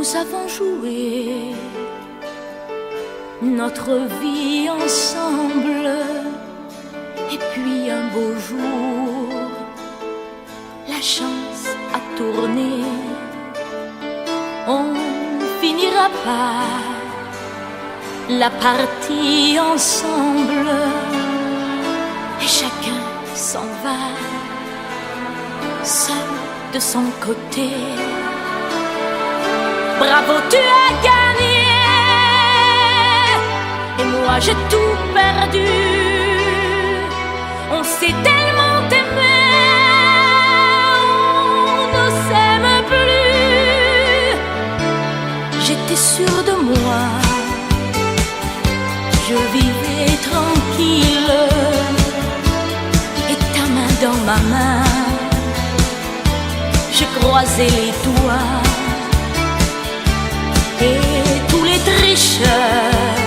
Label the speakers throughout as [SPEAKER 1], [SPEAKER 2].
[SPEAKER 1] Nous avons joué notre vie ensemble, et puis un beau jour, la chance a tourné. On finira par la partie ensemble, et chacun s'en va, seul de son côté. Bravo, tu as gagné, et moi j'ai tout perdu. On s'est tellement aimé, on ne s'aime plus. J'étais sûre de moi, je vivais tranquille, et ta main dans ma main, je croisais les doigts. Et tous les tricheurs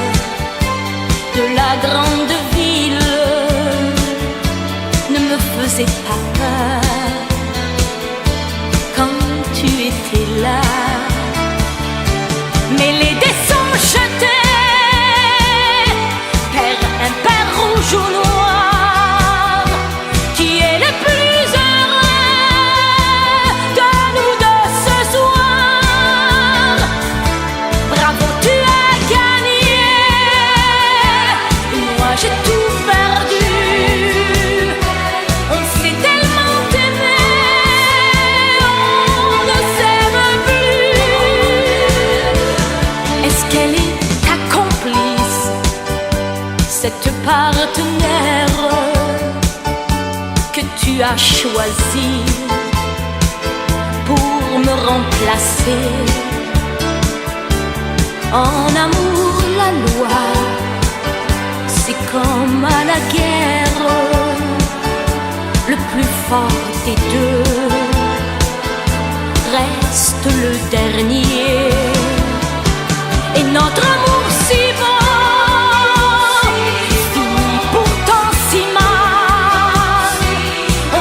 [SPEAKER 1] de la grande ville ne me faisaient pas peur quand tu étais là. Mais les dés sont jetés, pair impair, rouge ou noir, qui est le plus heureux de nous deux ce soir. Bravo, tu as gagné, et moi j'ai tout perdu. On s'est tellement aimé, on ne s'aime plus. Est-ce qu'elle est ta complice, cette partenaire que tu as choisie pour me remplacer? En amour, la loi, c'est comme à la guerre, le plus fort des deux reste le dernier. Et notre amour si beau finit pourtant si mal.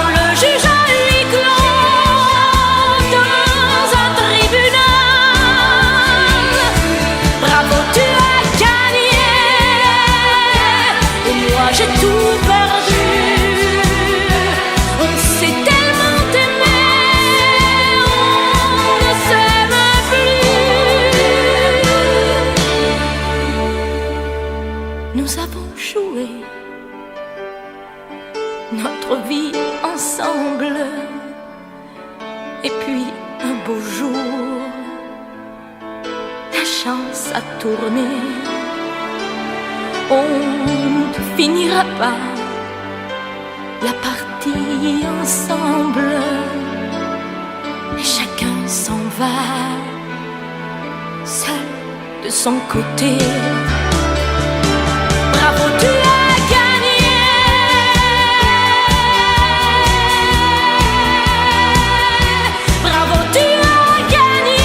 [SPEAKER 1] On le juge à huis clos dans un tribunal. Bravo, tu as gagné, et moi j'ai tout perdu. On s'est tellement aimé, on ne s'aime plus. Nous avons joué notre vie ensemble, et puis un beau jour, la chance a tourné. On ne finira pas la partie ensemble, et chacun s'en va, seul de son côté. Bravo, tu as gagné, bravo, tu as gagné.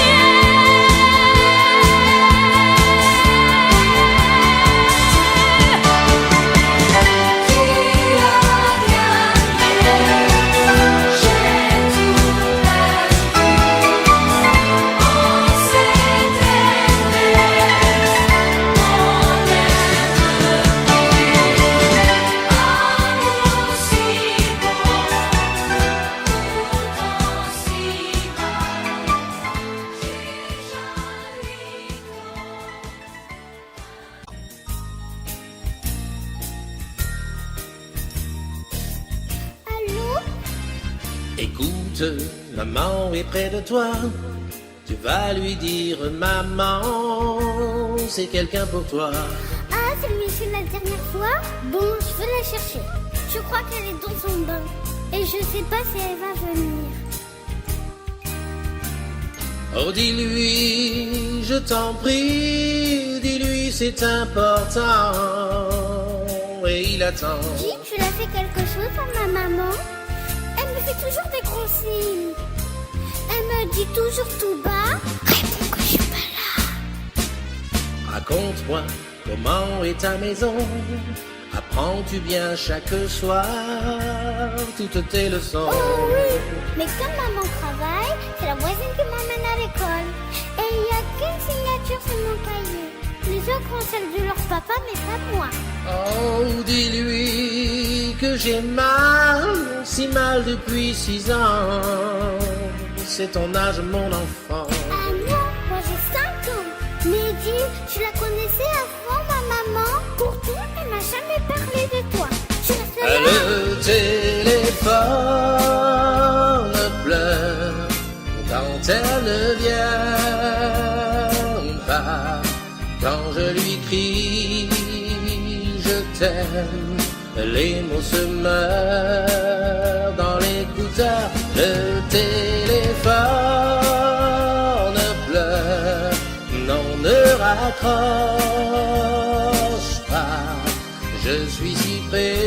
[SPEAKER 2] Écoute, maman est près de toi. Tu vas lui dire, maman, c'est quelqu'un pour toi.
[SPEAKER 3] Ah, c'est Michel la dernière fois? Bon, je vais la chercher. Je crois qu'elle est dans son bain. Et je sais pas si elle va venir.
[SPEAKER 2] Oh, dis-lui, je t'en prie, dis-lui, c'est important. Et il attend.
[SPEAKER 3] Dis, tu l'as fait quelque chose à ma maman? Elle me fait toujours des gros signes. Elle me dit toujours tout bas, réponds que je suis pas là.
[SPEAKER 2] Raconte-moi comment est ta maison. Apprends-tu bien chaque soir toutes tes leçons?
[SPEAKER 3] Oh oui, mais comme maman travaille, c'est la voisine qui m'emmène à l'école. Et il y a autres ont celle de leur papa, mais pas moi.
[SPEAKER 2] Oh, dis-lui que j'ai mal, si mal depuis 6 ans. C'est ton âge, mon enfant.
[SPEAKER 3] Ah non, moi j'ai 5 ans. Mais dis, je la connaissais avant, ma maman. Pourtant, elle m'a jamais parlé de toi. Je reste là.
[SPEAKER 2] Le téléphone pleure quand elle ne vient pas. Quand je lui crie, je t'aime, les mots se meurent dans l'écouteur. Le téléphone pleure, non, ne raccroche pas. Je suis si près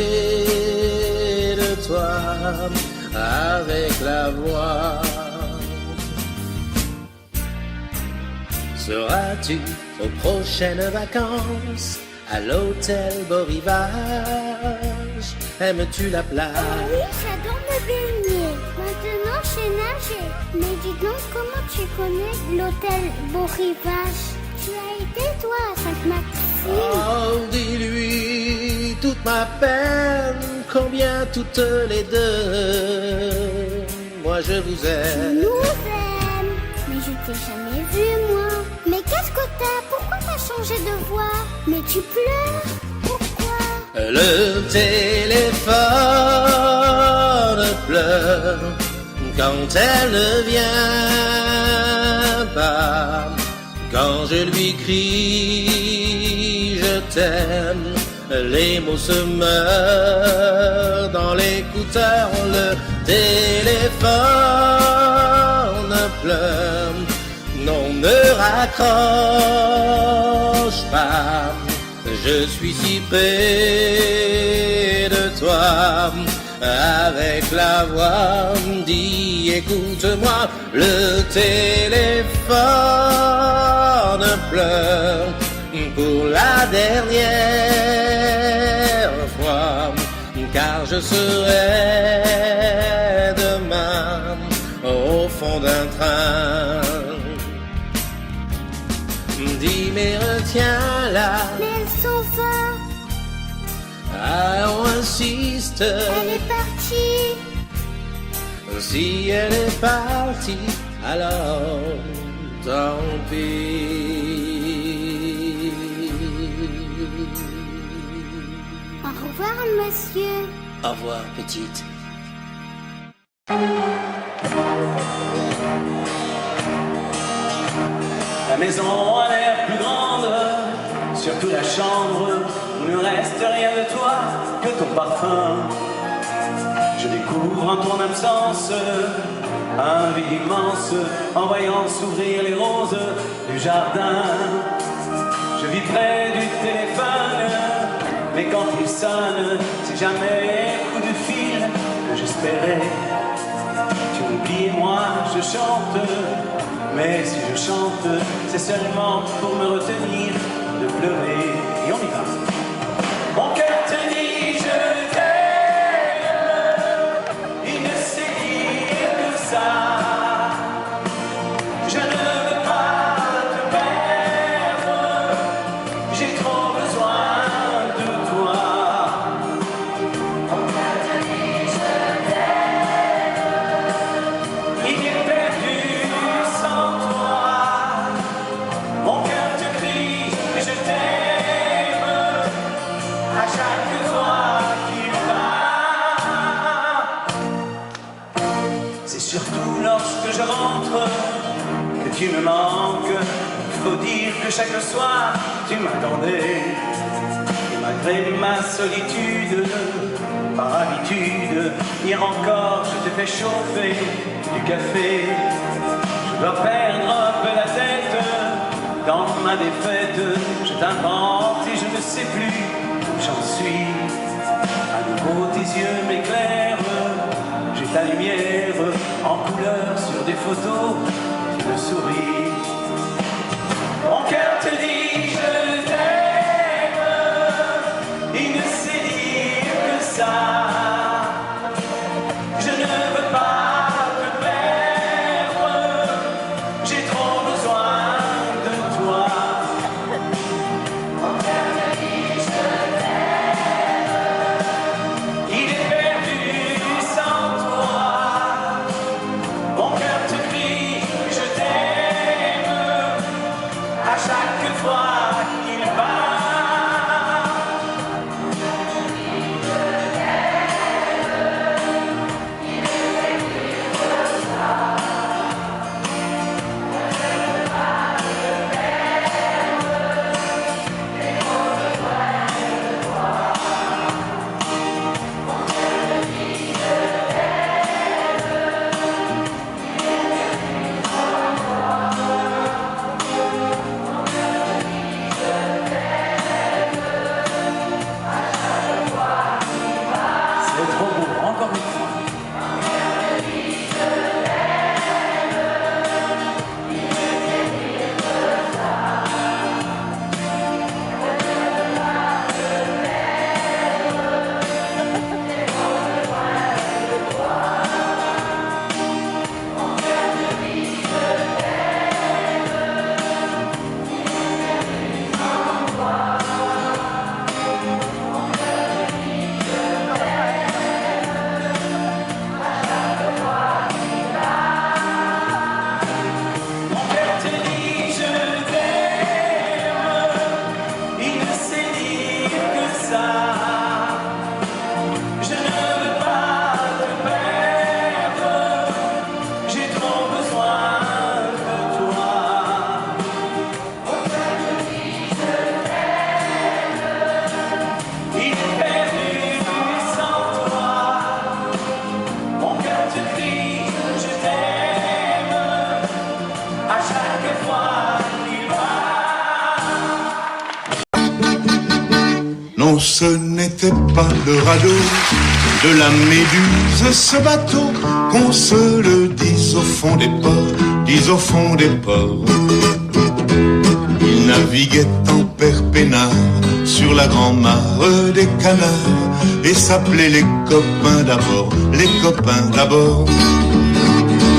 [SPEAKER 2] de toi, avec la voix. Seras-tu aux prochaines vacances à l'hôtel Beau Rivage? Aimes-tu la plage?
[SPEAKER 3] Oui, j'adore me baigner. Maintenant, je sais nager. Mais dis donc, comment tu connais l'hôtel Beau Rivage? Tu as été, toi, à Sainte-Maxime?
[SPEAKER 2] Oh, dis-lui toute ma peine, combien toutes les deux. Moi, je vous
[SPEAKER 3] Tu
[SPEAKER 2] aime.
[SPEAKER 3] nous aimes. Mais je t'ai jamais vu, moi. Mais qu'est-ce que t'as? Pourquoi t'as changé de voix? Mais tu pleures? Pourquoi?
[SPEAKER 2] Le téléphone pleure quand elle ne vient pas. Quand je lui crie, je t'aime, les mots se meurent dans l'écouteur. Le téléphone pleure, non, ne raccroche pas. Je suis si près de toi, avec la voix, dis écoute-moi. Le téléphone pleure pour la dernière fois, car je serai demain au fond d'un train. Dis mais retiens-la.
[SPEAKER 3] Mais elles sont fortes.
[SPEAKER 2] Ah, on insiste.
[SPEAKER 3] Elle est partie.
[SPEAKER 2] Si elle est partie, alors tant pis.
[SPEAKER 3] Au revoir, monsieur.
[SPEAKER 2] Au revoir, petite.
[SPEAKER 4] La maison a l'air plus grande, surtout la chambre où ne reste rien de toi que ton parfum. Je découvre en ton absence un vide immense en voyant s'ouvrir les roses du jardin. Je vis près du téléphone, mais quand il sonne, c'est jamais coup de fil que j'espérais. Tu m'oublies et moi je chante, mais si je chante, c'est seulement pour me retenir de pleurer. Et on y va. Mon cœur te dit je t'aime, il ne sait dire que ça. Je ne veux pas te perdre, j'ai trop besoin de toi. Mon cœur te dit je t'aime, il est perdu sans toi. Mon cœur te crie que je t'aime à chaque fois qu'il va. C'est surtout lorsque je rentre que tu me manques. Faut dire que chaque soir tu m'attendais. Et malgré ma solitude, par habitude, hier encore je t'ai fait chauffer du café. Je dois perdre un peu la tête dans ma défaite. Je t'invente et je ne sais plus où j'en suis. À nouveau tes yeux m'éclairent, j'ai ta lumière en couleur sur des photos. Tu me souris. Mon cœur te dit je t'aime, il ne sait dire que ça. Je ne veux pas te perdre, j'ai trop besoin de toi.
[SPEAKER 5] radeau de la Méduse, ce bateau, qu'on se le dise au fond des ports, dise au fond des ports. Il naviguait en père peinard sur la grand-mare des canards et s'appelait les copains d'abord, les copains d'abord.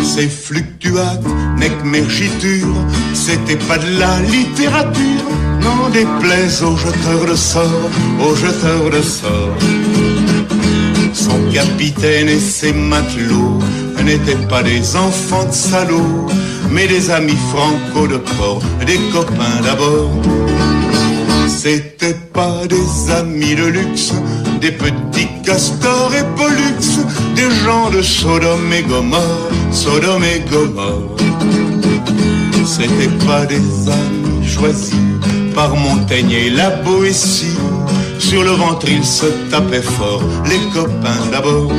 [SPEAKER 5] Ces fluctuates, nec mergiture, c'était pas de la littérature, n'en déplaise aux jeteurs de sorts, aux jeteurs de sorts. Son capitaine et ses matelots n'étaient pas des enfants de salauds, mais des amis franco de port, des copains d'abord. C'était pas des amis de luxe, des petits castors et pollux, des gens de Sodome et Gomorre, Sodome et Gomorre. C'était pas des amis choisis par Montaigne et la Boétie. Sur le ventre ils se tapaient fort, les copains d'abord.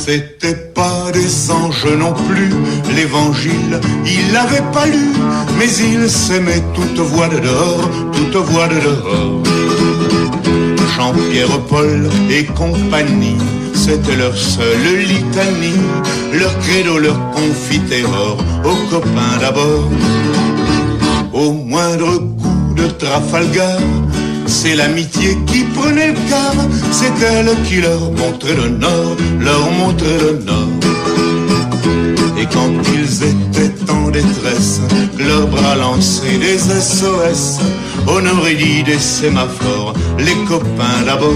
[SPEAKER 5] C'était pas des anges non plus, l'évangile, il l'avait pas lu, mais ils s'aimaient toute voix de dehors, toute voix de dehors. Jean-Pierre, Paul et compagnie, c'était leur seule litanie, leur credo, leur confiterore, aux copains d'abord. Au moindre coup de Trafalgar, c'est l'amitié qui prenait le quart, c'est elle qui leur montrait le nord, leur montrait le nord. Et quand ils étaient en détresse, leurs bras lançaient des SOS, on aurait dit des sémaphores, les copains d'abord.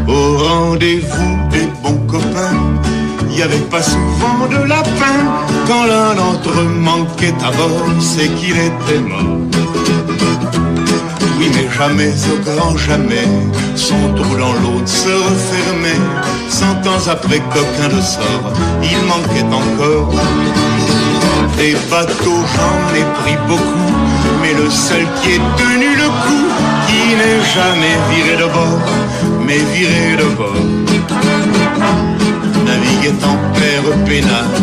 [SPEAKER 5] Au rendez-vous des bons copains, il n'y avait pas souvent de lapin. Quand l'un d'entre eux manquait à bord, c'est qu'il était mort. Oui, mais jamais, au grand jamais, son trou dans l'autre se refermait. 100 ans après, coquin de sort, il manquait encore. Des bateaux, j'en ai pris beaucoup, mais le seul qui ait tenu le coup, qui n'est jamais viré de bord, mais viré de bord, naviguait en père peinard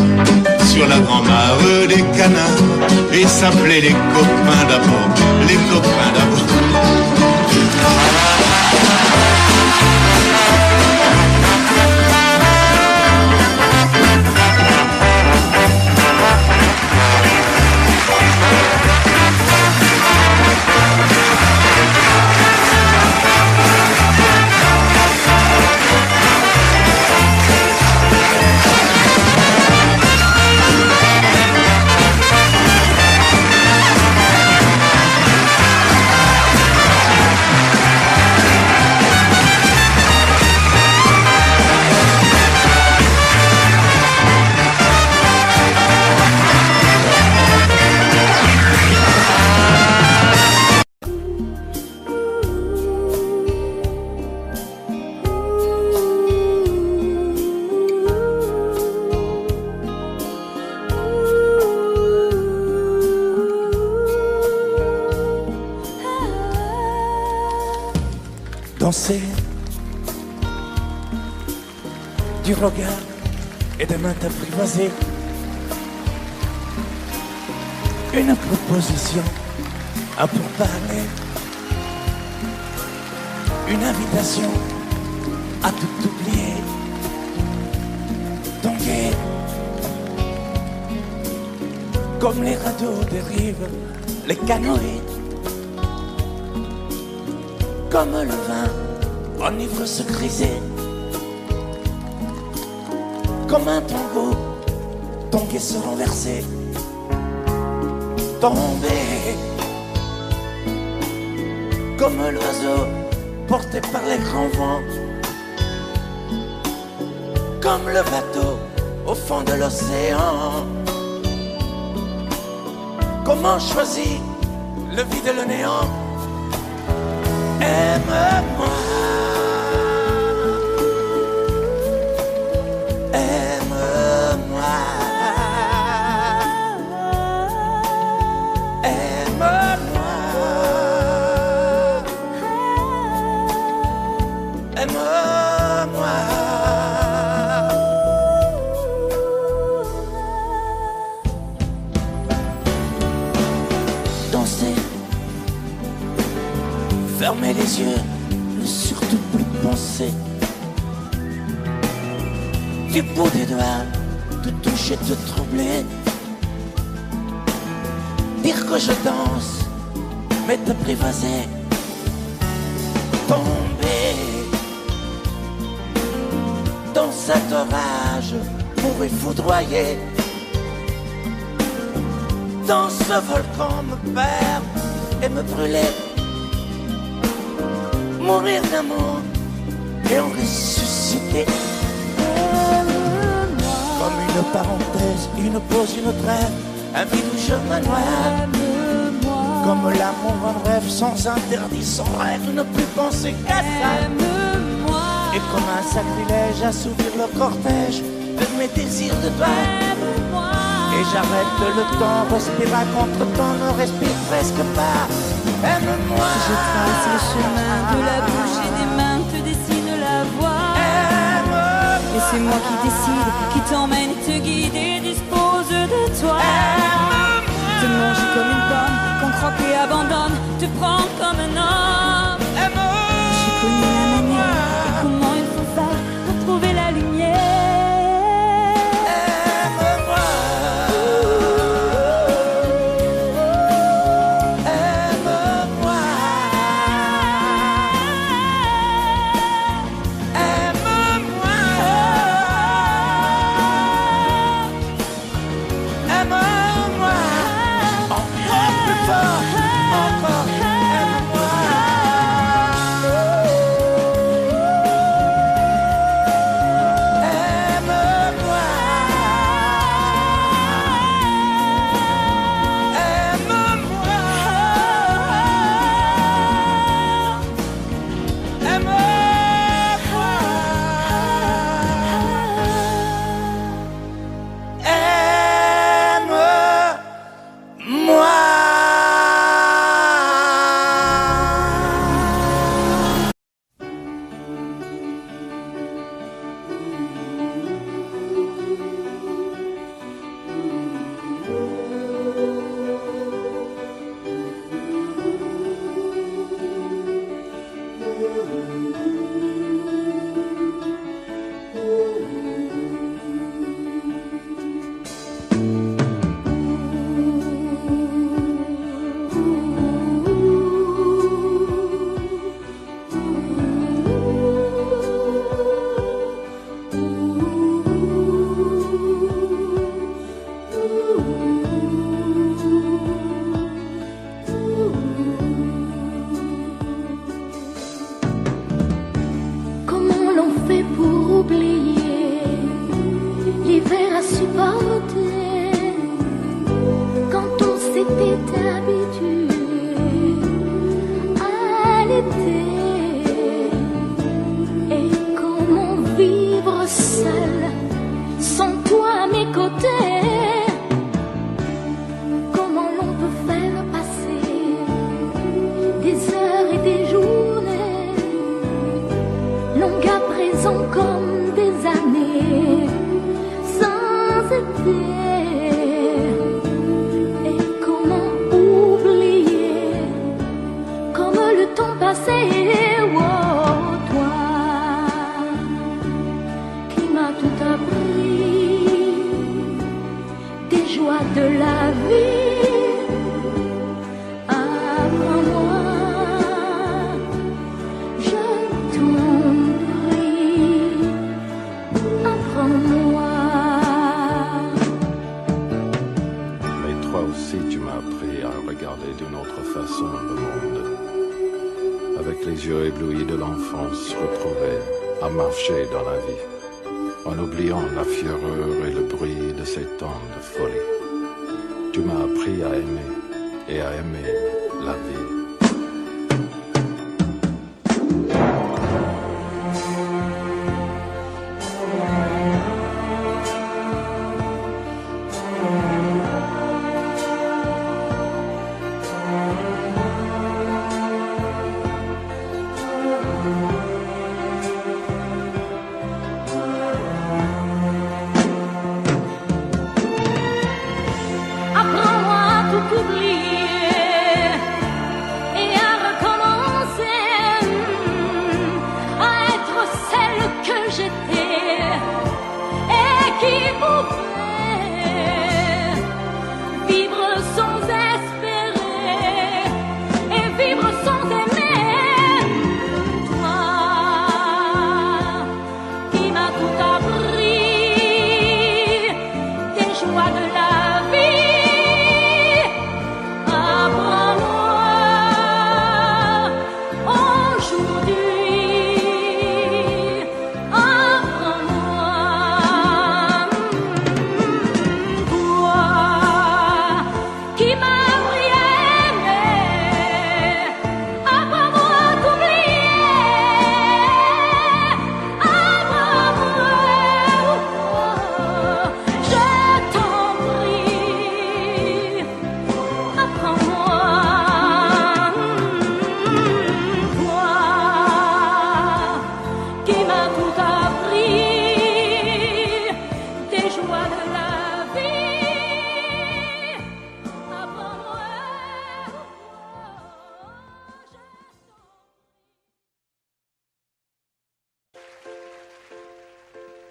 [SPEAKER 5] sur la grand-mare des canards et s'appelait les copains d'abord, les copains d'abord.
[SPEAKER 6] Danser du regard et des mains apprivoisées, une proposition à pourparler, une invitation à tout oublier, tanguer comme les radeaux des rives, les canoës. Comme le vin enivre se griser, comme un tango, tanguer se renverser, tomber, comme l'oiseau porté par les grands vents, comme le bateau au fond de l'océan. Comment choisir le vide et le néant? Aime-moi, aime-moi, aime-moi, aime-moi. Danser, fermez les yeux, ne surtout pas danser. Du bout des doigts, te toucher, te troubler. Dire que je danse, mais te prévaser. Tomber dans cet orage pour y foudroyer. Dans ce volcan me perdre et me brûler. Mourir d'amour et en ressusciter. Comme une parenthèse, une pause, une trêve, un vide où je me noie. Comme l'amour, un rêve sans interdit, sans règle, ne plus penser qu'à ça. Et comme un sacrilège, assouvir le cortège de mes désirs de toi. Et j'arrête le temps, respire à contre-temps, ne respire presque pas. Aime-moi.
[SPEAKER 1] Je trace le chemin de la bouche et des mains te dessine la voie. Et c'est moi qui décide, qui t'emmène, te guide et dispose de toi. Te mange comme une pomme, qu'on croque et abandonne, te prend comme un homme. J'ai connu la manière et comment il faut faire pour trouver la lumière.
[SPEAKER 7] En oubliant la fureur et le bruit de ces temps de folie, tu m'as appris à aimer et à aimer la vie.
[SPEAKER 1] Apprends-moi à tout oublier.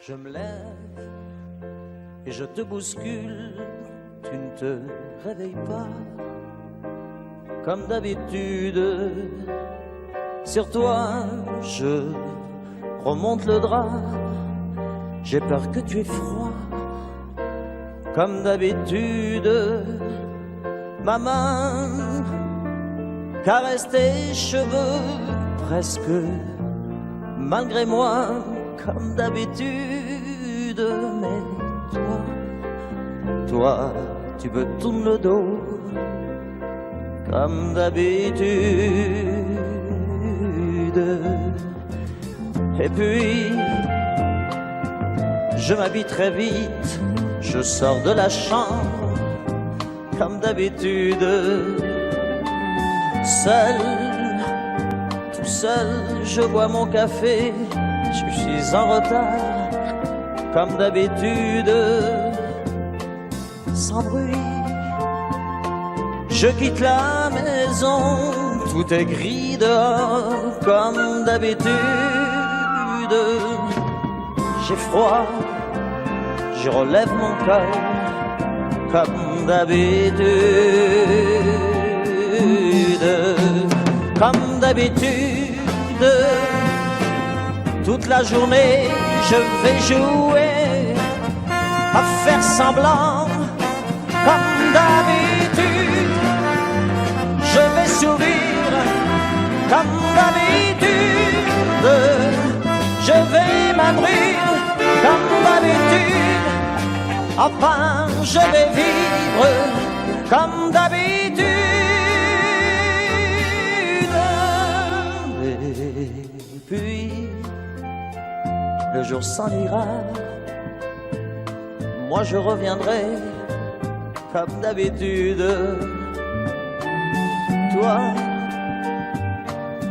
[SPEAKER 6] Je me lève et je te bouscule, tu ne te réveilles pas. Comme d'habitude, sur toi je remonte le drap. J'ai peur que tu aies froid. Comme d'habitude, ma main caresse tes cheveux presque malgré moi. Comme d'habitude, mais toi, tu me tournes le dos. Comme d'habitude. Et puis, je m'habille très vite, je sors de la chambre, comme d'habitude. Seul, tout seul, je bois mon café, je suis en retard, comme d'habitude. Sans bruit, je quitte la maison, tout est gris dehors, comme d'habitude. J'ai froid, je relève mon cœur, comme d'habitude. Comme d'habitude, toute la journée, je vais jouer à faire semblant, comme d'habitude. Je vais sourire comme d'habitude. Je vais m'abrire comme d'habitude. Enfin, je vais vivre comme d'habitude. Et puis, le jour s'en ira. Moi, je reviendrai comme d'habitude. Toi,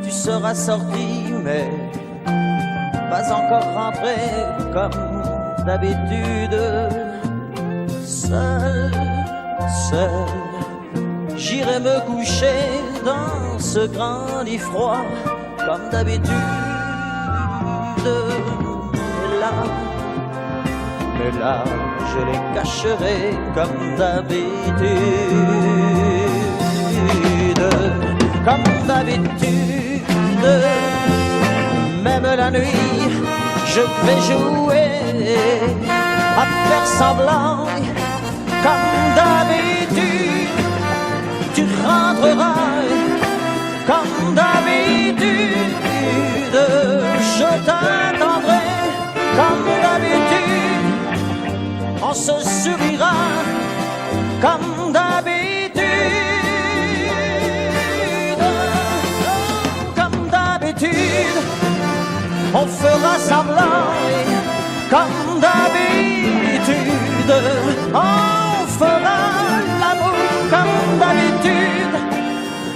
[SPEAKER 6] tu seras sorti, mais pas encore rentré comme d'habitude. Seul, j'irai me coucher dans ce grand lit froid comme d'habitude. Mais là, je les cacherai comme d'habitude. Comme d'habitude, même la nuit, je vais jouer à faire semblant. Comme d'habitude, tu rentreras comme d'habitude. Je t'attendrai comme d'habitude. On se sourira comme d'habitude. On fera semblant comme d'habitude. On fera l'amour comme d'habitude.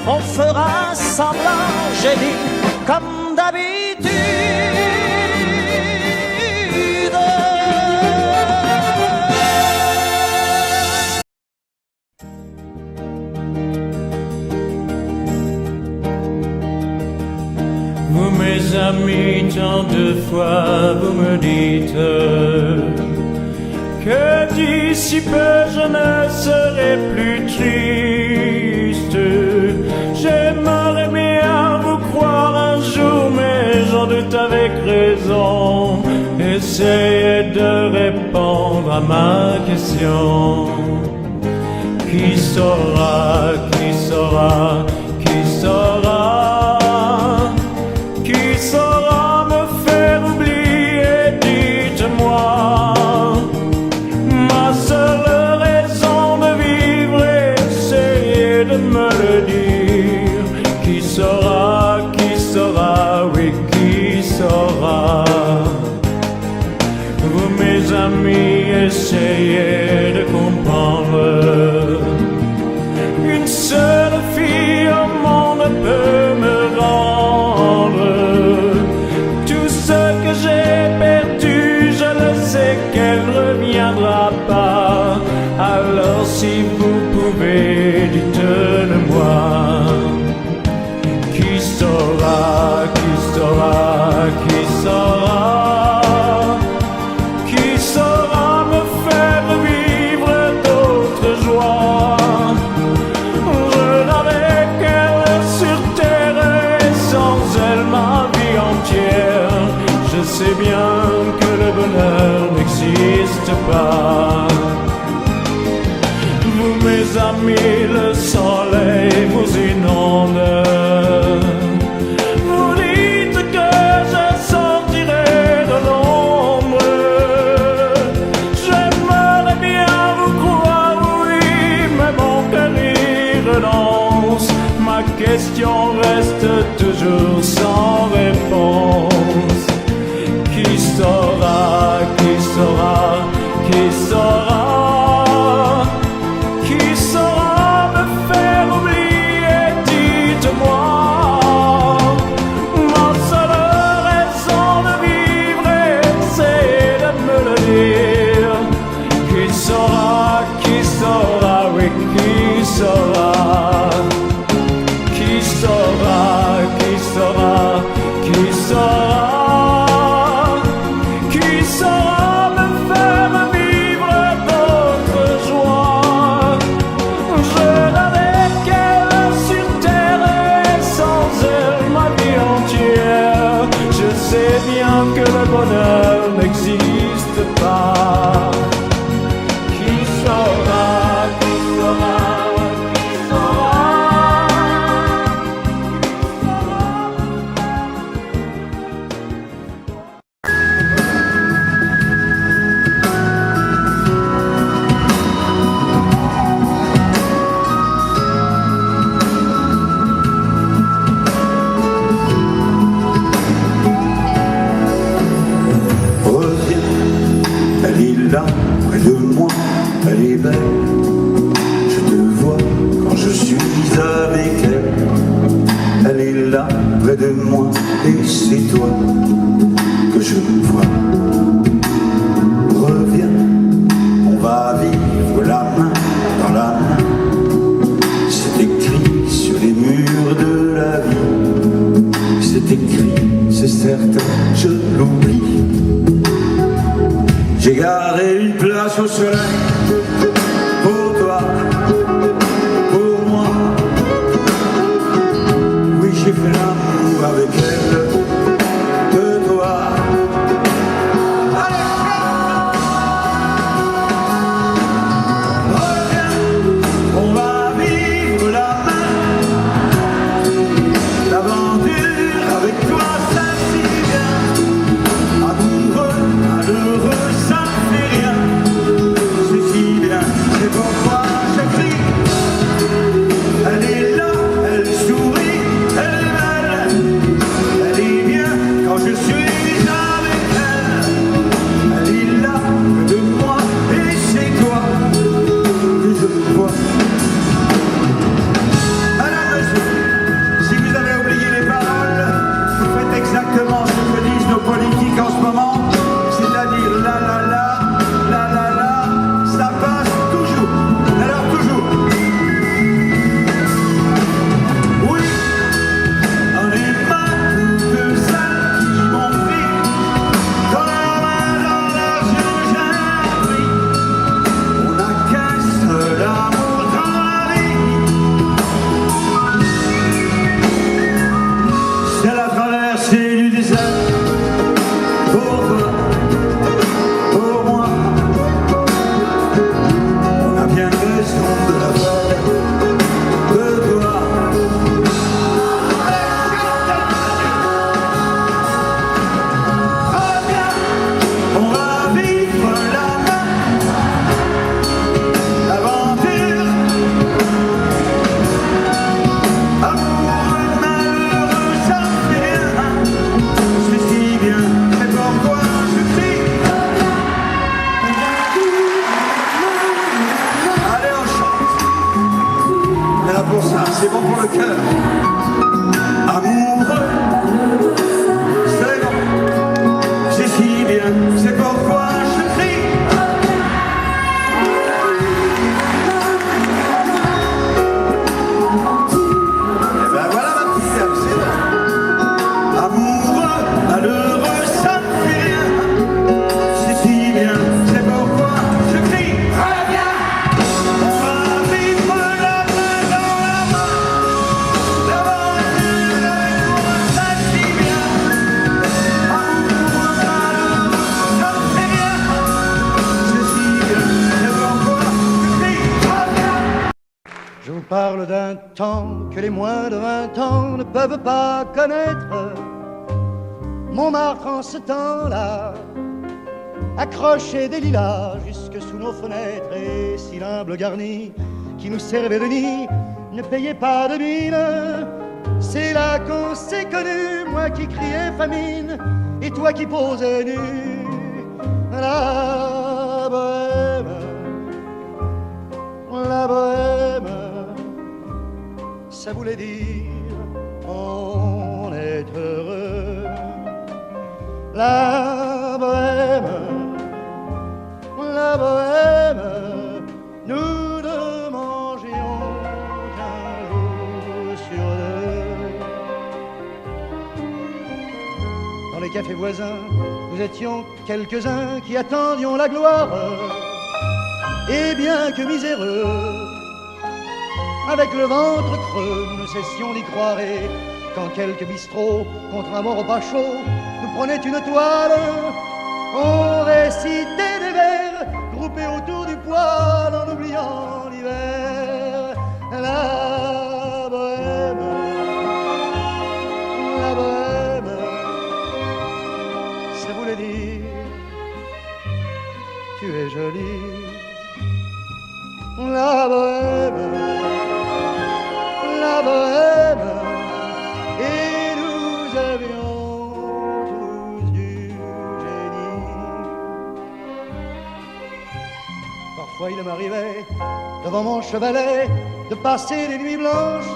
[SPEAKER 6] On fera semblant, j'ai dit, comme d'habitude.
[SPEAKER 8] Vous mes amis, tant de fois vous me dites que d'ici peu je ne serai plus triste. J'aimerais bien vous croire un jour, mais j'en doute avec raison. Essayez de répondre à ma question. Qui saura, qui saura, qui saura? Qui saura me faire oublier, dites-moi. Ma seule raison de vivre, essayez de me le dire. Qui saura, oui, qui saura? Vous mes amis, essayez de comprendre. Une seule fille au monde peut me rendre tout ce que j'ai perdu. Je le sais qu'elle reviendra pas. Alors si vous pouvez, dites-le-moi. Qui saura, qui saura, qui saura? amis, le soleil vous inonde. Vous dites que je sortirai de l'ombre. J'aimerais bien vous croire, oui, mais mon cœur y renonce. Ma question reste toujours sans réponse. Qui saura, qui saura, qui saura? Qui saura me faire oublier, dites-moi. Ma seule raison de vivre, c'est de me le dire. Qui saura, oui, qui saura? Qui saura, qui saura, qui saura? Qui saura me faire vivre d'autres joies? Je n'avais qu'elle sur terre et sans elle ma vie entière. Je sais bien que le bonheur n'existe pas. Qui saura, qui saura, qui saura?
[SPEAKER 5] Reviens, elle est là, près de moi, elle est belle. Je te vois quand je suis avec elle. Elle est là, près de moi, et c'est toi que je vois. Reviens, on va vivre la main dans la main. C'est écrit sur les murs de la vie. C'est écrit, c'est certain, je l'oublie. J'ai gardé une place au soleil pour toi, pour moi. Oui, j'ai fait l'amour avec elle, de toi. Reviens, on va vivre la main. L'aventure avec toi, ça si bien. Amoureux, malheureux, ça ne fait rien. C'est si bien, c'est pourquoi je crie. Elle est là, elle sourit, elle est belle. Elle est bien quand je suis avec elle. Elle est là, près de moi, et c'est toi que je vois. Alors monsieur, si vous avez oublié les paroles, vous faites exactement ce que disent nos politiques en ce moment. C'est-à-dire la la la, la la la, ça passe toujours, alors toujours. Oui, on est pas toutes celles qui m'ont pris dans la main, dans l'argent, j'ai appris. On n'a qu'un seul amour dans la vie. C'est la traversée du désert. Pour toi, pour moi, on a bien raison de la faire, de toi. Reviens, on va vivre la main, l'aventure. Amoureux, malheureux, ça ne fait rien. C'est si bien, c'est pourquoi je crie. Allez, on chante. On est là pour ça, c'est bon pour le cœur. Amoureux, c'est bon, c'est si bien, c'est pourquoi je crie. Et ben voilà ma petite dame, c'est là. Amoureux, malheureux, ça ne fait rien. C'est si bien, c'est pourquoi je crie. Reviens, on va vivre la main dans la main.
[SPEAKER 9] vous parle d'un temps que les moins de 20 ans ne peuvent pas connaître. Montmartre en ce temps-là accrochait des lilas jusque sous nos fenêtres, et si l'humble garni qui nous servait de nid ne payait pas de mine, c'est là qu'on s'est connus, moi qui criais famine et toi qui posais nu. La bohème, ça voulait dire on est heureux. La bohème, nous ne mangions qu'un jour sur deux. Dans les cafés voisins, nous étions quelques-uns qui attendions la gloire. Et bien que miséreux, avec le ventre creux, nous ne cessions d'y croire. Et quand quelques bistrots, contre un bon repas chaud, nous prenaient une toile, on récitait des vers groupés autour du poêle en oubliant l'hiver. La bohème, ça voulait dire tu es jolie. La bohème, et nous avions tous du génie. Parfois il m'arrivait, devant mon chevalet, de passer des nuits blanches,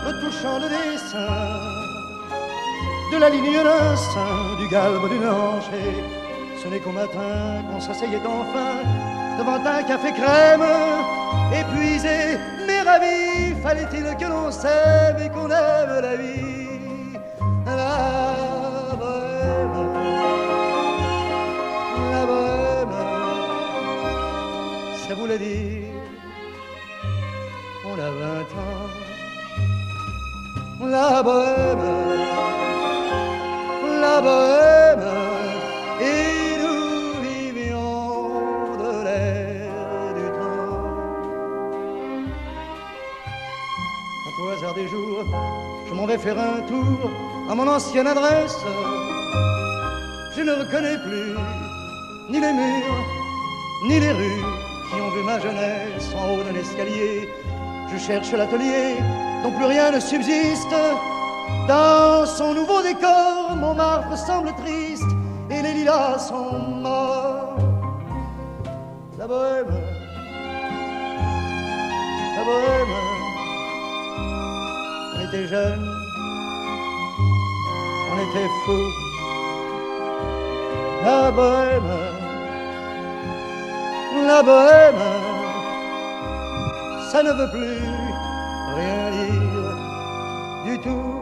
[SPEAKER 9] retouchant le dessin de la ligne d'un sein, du galbe d'une hanche. Et ce n'est qu'au matin qu'on s'asseyait enfin devant un café crème, épuisé mais ravi. Fallait-il que l'on s'aime et qu'on aime la vie. La bohème, ça voulait dire on a 20 ans. La bohème, et nous vivions de l'air du temps. Au hasard des jours, je m'en vais faire un tour à mon ancienne adresse. Je ne reconnais plus ni les murs, ni les rues qui ont vu ma jeunesse en haut d'un escalier. Je cherche l'atelier dont plus rien ne subsiste. Dans son nouveau décor, Montmartre semble triste et les lilas sont morts. La bohème, on était jeunes, on était fous. La bohème, ça ne veut plus rien dire du tout.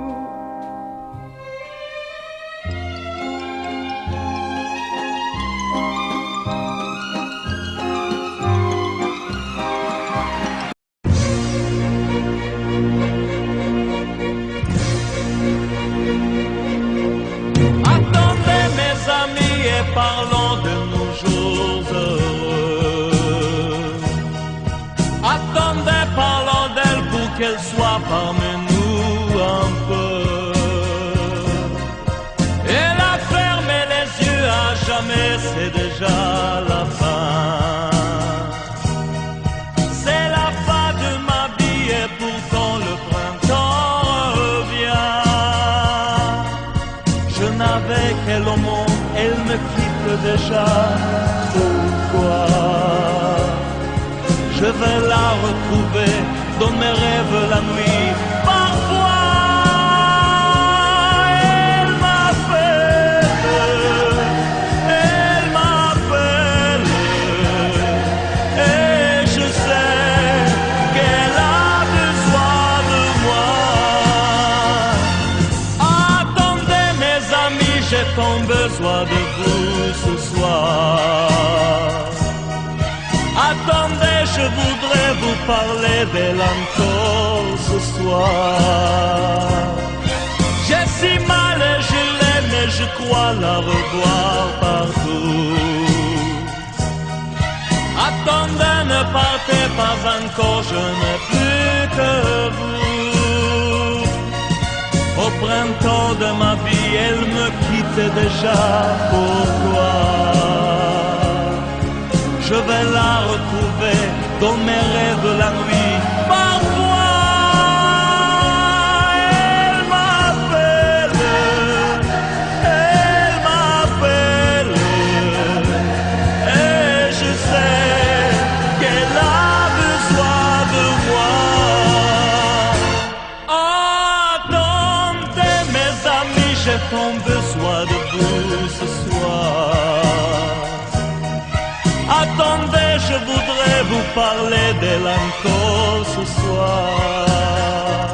[SPEAKER 10] Parlons de nos jours heureux. Attendez, parlons d'elle pour qu'elle soit parmi nous un peu. Elle a fermé les yeux à jamais, c'est déjà la fin. C'est la fin de ma vie et pourtant le printemps revient. Je n'avais qu'elle au monde, elle me quitte déjà. Pourquoi? Je vais la retrouver dans mes rêves la nuit. Parfois elle m'appelle, et je sais qu'elle a besoin de moi. Attendez mes amis, j'ai tant besoin de vous ce soir. Attendez, je voudrais vous parler d'elle encore ce soir. J'ai si mal et je l'aime et je crois la revoir partout. Attendez, ne partez pas encore, je n'ai plus que vous. Au printemps de ma vie, elle me quittait déjà. Pourquoi? Je vais la retrouver dans mes rêves la nuit. Parfois, elle m'appelle, et je sais qu'elle a besoin de moi. Attendez mes amis, j'ai tant besoin de vous ce soir. Attendez, je voudrais vous parler d'elle encore ce soir.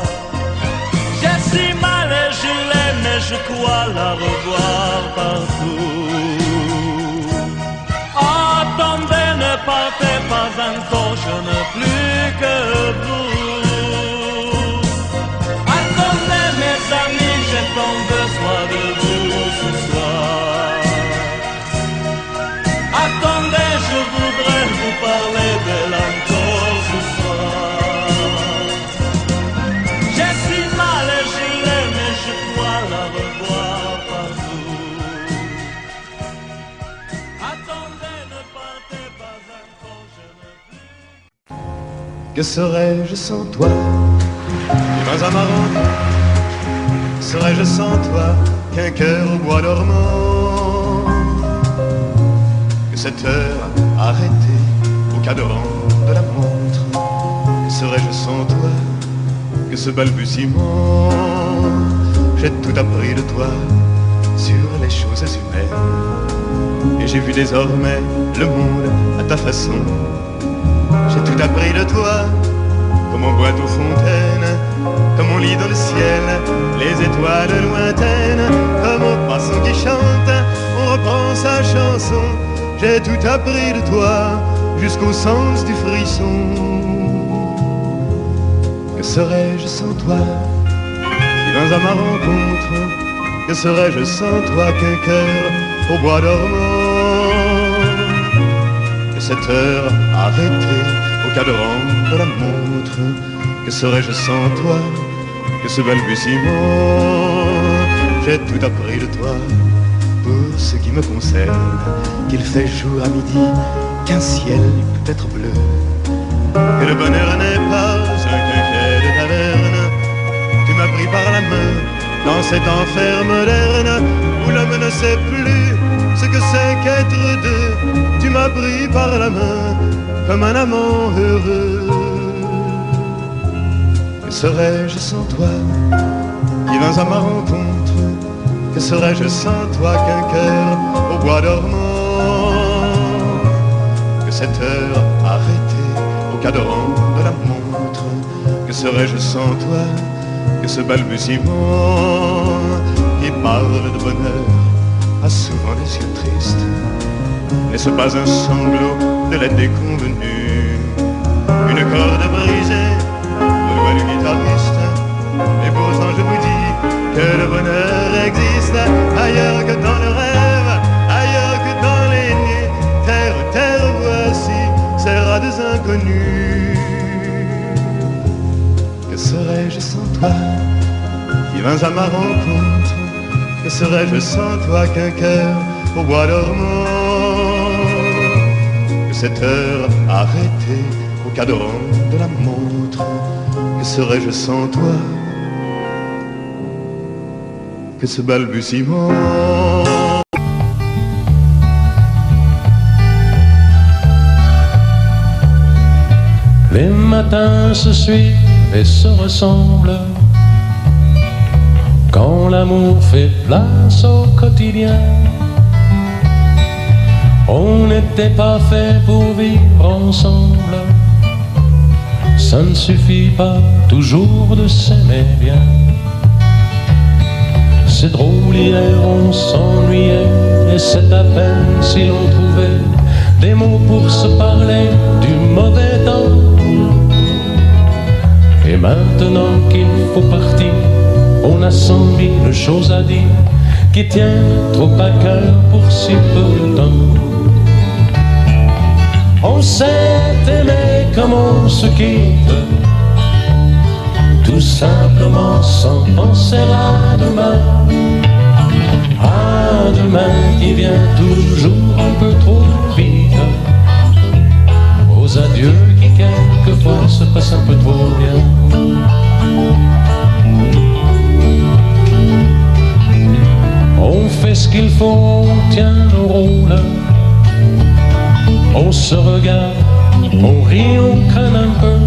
[SPEAKER 10] J'ai si mal et je l'aime et je crois la revoir partout. Attendez, ne partez pas encore, je n'ai plus que vous. Attendez mes amis, j'ai tant besoin de vous ce soir. Attendez, je voudrais vous parler d'elle encore ce soir. J'ai si mal et je l'aime et je crois la revoir partout. Attendez, ne partez pas encore, je ne plus.
[SPEAKER 11] Que serais-je sans toi? Vivant à ma rencontre, serais-je sans toi qu'un cœur au bois dormant? Que cette heure arrêtée au cadran de la montre, que serais-je sans toi? Que ce balbutiement, j'ai tout appris de toi sur les choses humaines, et j'ai vu désormais le monde à ta façon. J'ai tout appris de toi, comme on boit aux fontaines, comme on lit dans le ciel les étoiles lointaines, comme un passant qui chante, on reprend sa chanson. J'ai tout appris de toi, jusqu'au sens du frisson. Que serais-je sans toi? Vivant à ma rencontre, que serais-je sans toi qu'un cœur au bois dormant? Que cette heure arrêtée au cadran de la montre, que serais-je sans toi? Que ce balbutiement, j'ai tout appris de toi. Pour ce qui me concerne, qu'il fait jour à midi, qu'un ciel peut être bleu, que le bonheur n'est pas un quinquet de taverne. Tu m'as pris par la main dans cet enfer moderne où l'homme ne sait plus ce que c'est qu'être deux. Tu m'as pris par la main comme un amant heureux. Que serais-je sans toi qui vins à ma rencontre? Que serais-je sans toi qu'un cœur au bois dormant? Que cette heure arrêtée au cadran de la montre, que serais-je sans toi? Que ce balbutiement qui parle de bonheur a souvent des yeux tristes. N'est-ce pas un sanglot de la déconvenue? Une corde brisée aux doigts du guitariste. Et pourtant je vous dis que le bonheur existe ailleurs que dans le rêve, ailleurs que dans les nuits. Terre, terre, voici ces rades inconnus. Que serais-je sans toi qui vins à ma rencontre? Que serais-je sans toi qu'un cœur au bois dormant? Que cette heure arrêtée au cadran de la montre, que serais-je sans toi? Que ce balbutiement.
[SPEAKER 12] Les matins se suivent et se ressemblent quand l'amour fait place au quotidien. On n'était pas fait pour vivre ensemble. Ça ne suffit pas toujours de s'aimer bien. C'est drôle, hier on s'ennuyait, et c'est à peine si l'on trouvait des mots pour se parler du mauvais temps. Et maintenant qu'il faut partir, on a 100 000 choses à dire qui tiennent trop à cœur pour si peu de temps. On s'est aimé comme on se quitte, tout simplement sans penser à demain. À demain qui vient toujours un peu trop vite, aux adieux qui quelquefois se passent un peu trop bien. On fait ce qu'il faut, on tient nos rôles, on se regarde, on rit, on craint un peu.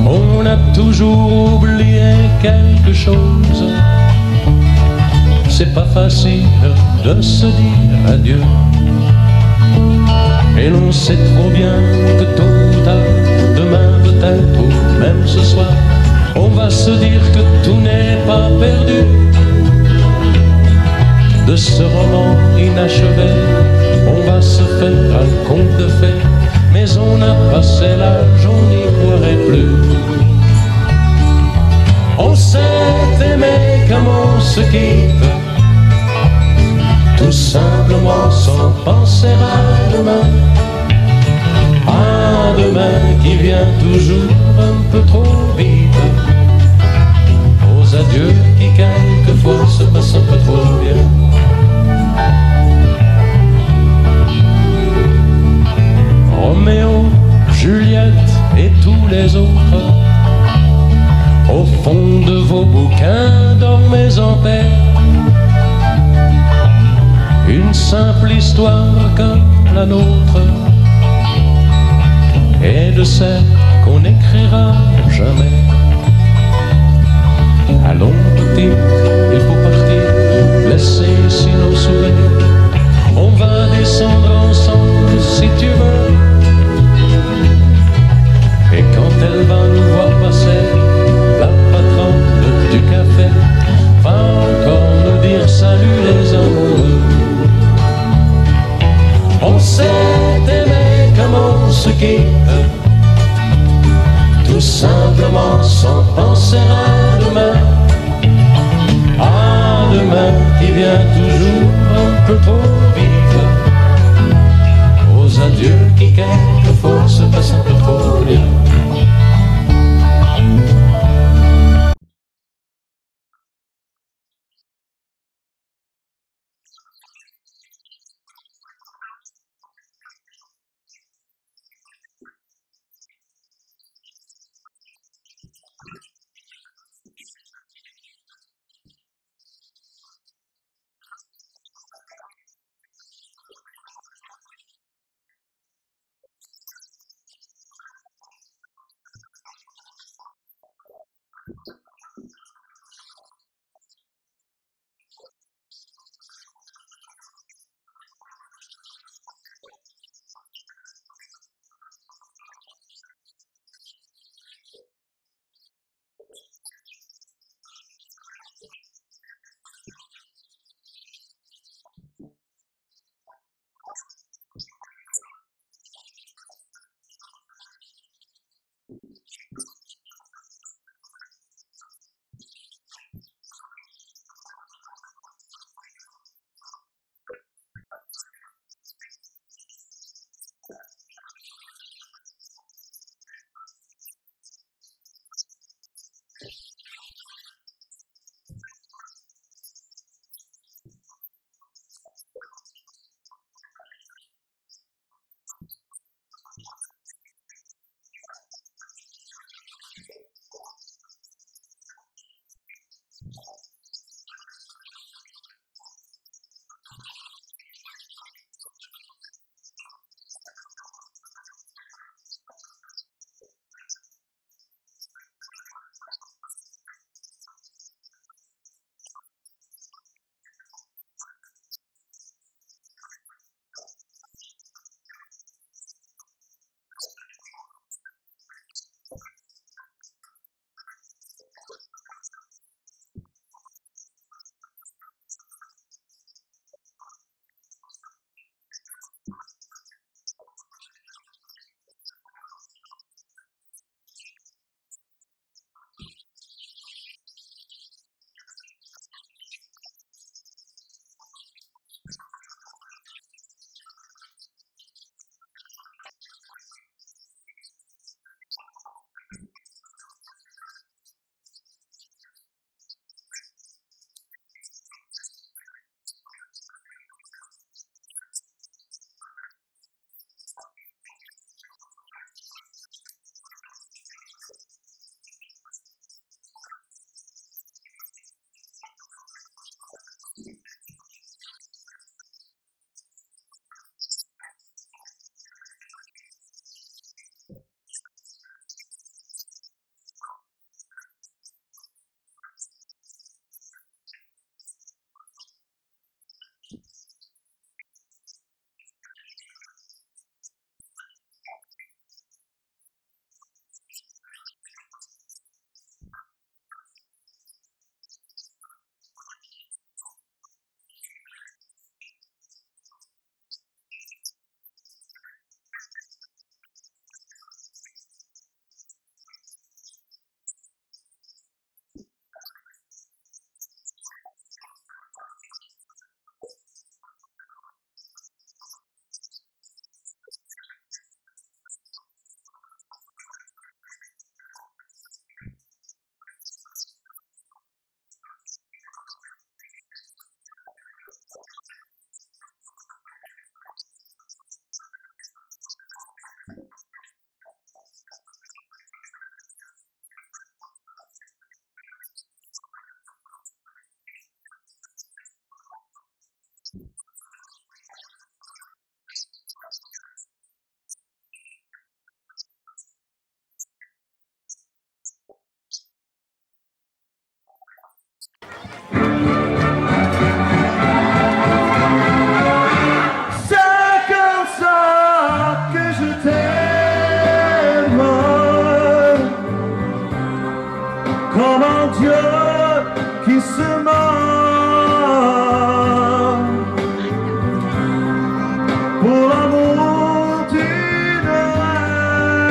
[SPEAKER 12] On a toujours oublié quelque chose. C'est pas facile de se dire adieu. Et l'on sait trop bien que tôt ou tard, demain peut-être ou même ce soir, on va se dire que tout n'est pas perdu. De ce roman inachevé, on va se faire un conte de fées, mais on a passé l'âge, on n'y croirait plus. On s'est aimé comme on se quitte, tout simplement sans penser à demain. À demain qui vient toujours un peu trop vite, aux adieux qui quelquefois se passent un peu trop bien. Roméo, Juliette et tous les autres, au fond de vos bouquins, dormez en paix. Une simple histoire comme la nôtre, et de celle qu'on n'écrira jamais. Allons petit, il faut partir, laisser ici nos souvenirs. On va descendre ensemble si tu veux. Et quand elle va nous voir passer, la patronne du café va encore nous dire salut les amoureux. On s'est aimé comme on se quitte, tout simplement sans penser à demain. À demain qui vient toujours un peu trop vite, aux adieux qui quelquefois se passent un peu trop bien.
[SPEAKER 10] Comme un Dieu qui se meurt pour l'amour d'une reine,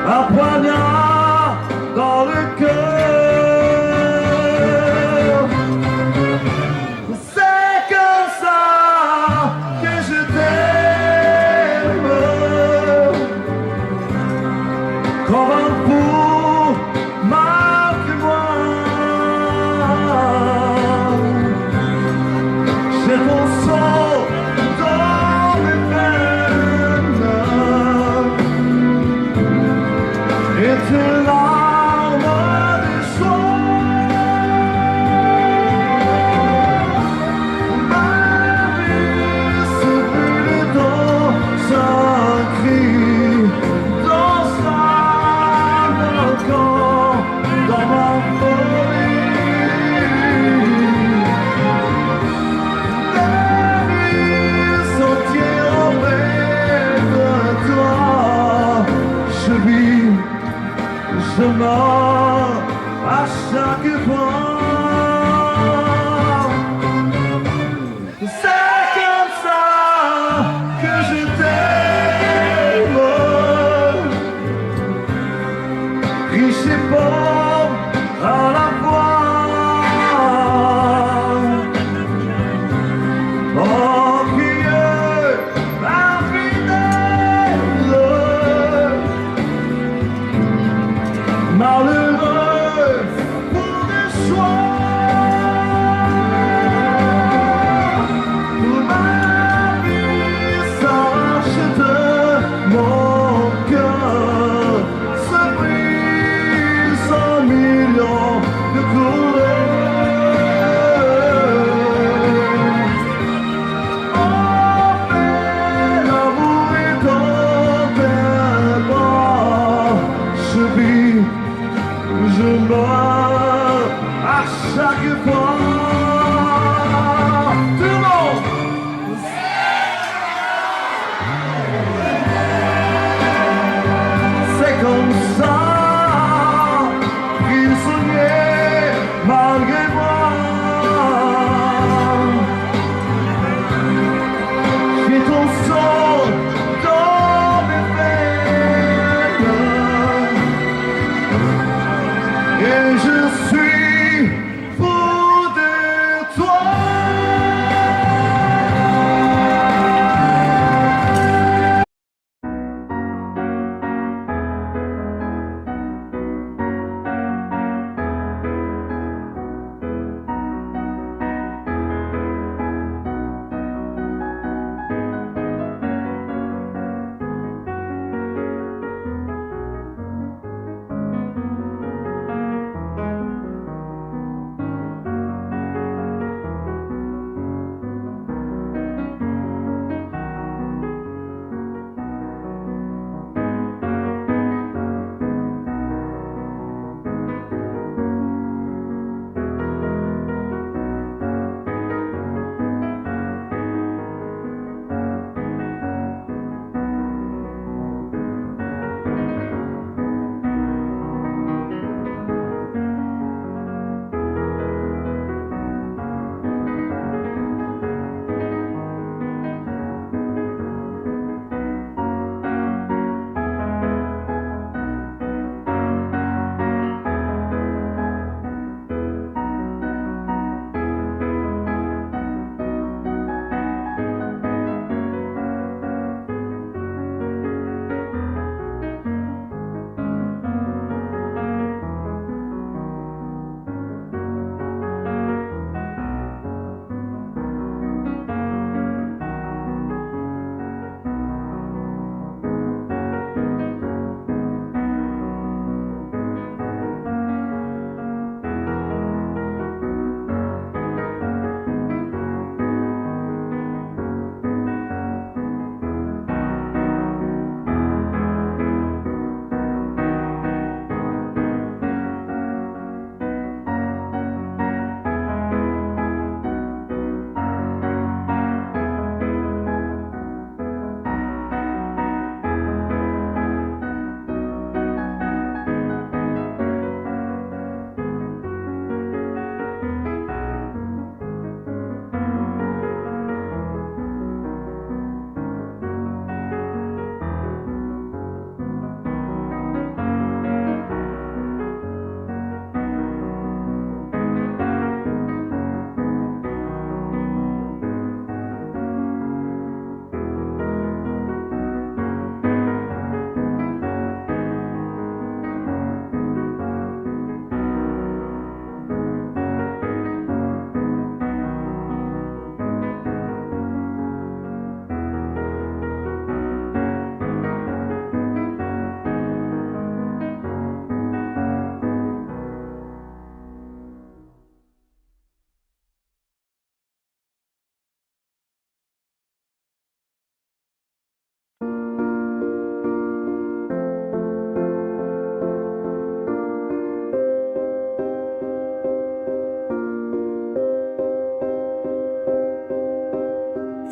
[SPEAKER 10] un poignard dans le cœur. C'est comme ça que je t'aime. Comme un fou, marque-moi. J'ai ton sang dans mes veines et tes larmes de joie. Ma vie se brûle dans un cri, dans ma folie. Les nuits entières auprès de toi. Je vis, je meurs à chaque fois. C'est comme ça que je t'aime. Riche et pauvre à la fois. Oh, qui est infidèle, malheureux pour des choix. Pour ma vie, ça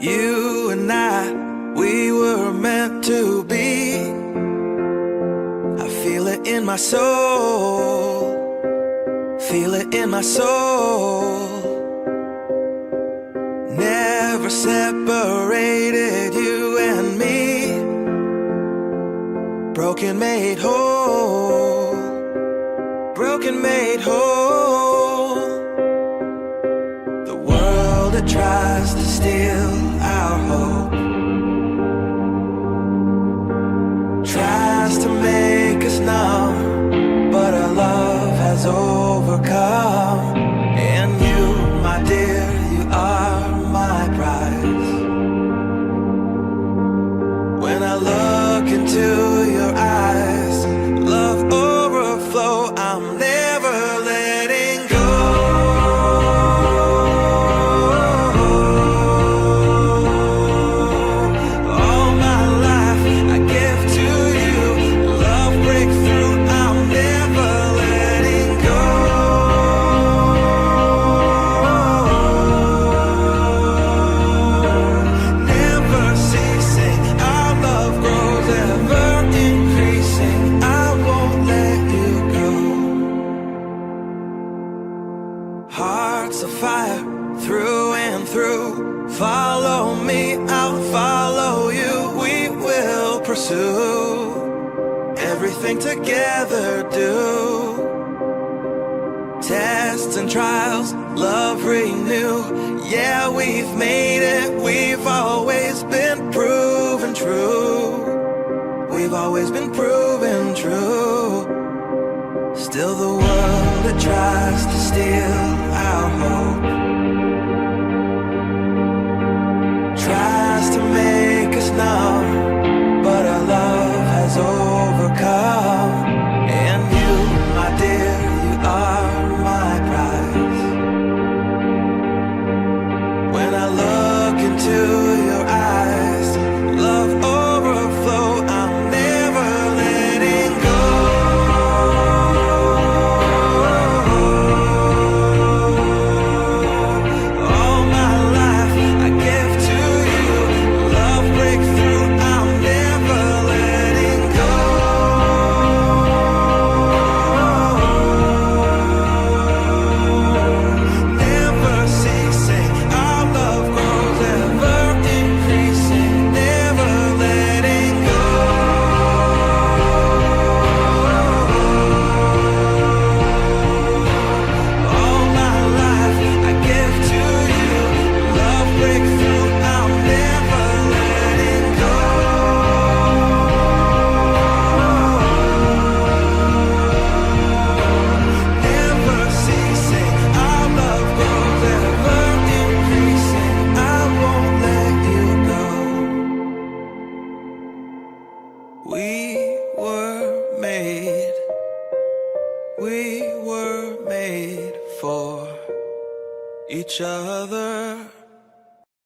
[SPEAKER 13] You and I, we were meant to be. I feel it in my soul. Feel it in my soul. Never separated, you and me. Broken made whole. Broken made whole. The world that tries to steal our hope tries to make us numb, but our love has overcome. And you, my dear, you are my prize. When I look into your eyes, love overflow, I'm never letting go. All my life I give to you, love breakthrough, I'm never letting go. Never ceasing, our love grows ever increasing, I won't let you go. Hearts of fire through and through. Follow me, I'll follow you. We will pursue everything together, do. Tests and trials, love renew. Yeah, we've made it. We've always been proven true. We've always been proven true. Still the world that tries to steal our hope